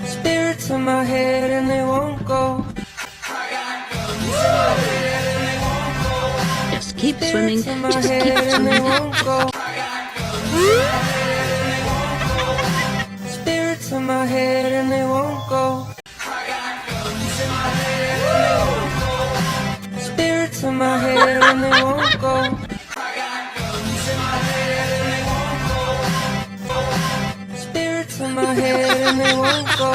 Spirits in my head and they won't go. Just keep swimming. Spirits in my Just keep head and they swimming. won't go. Spirits in my head and they won't go. Spirits in my head and they won't go. Spirits in my head and they won't go.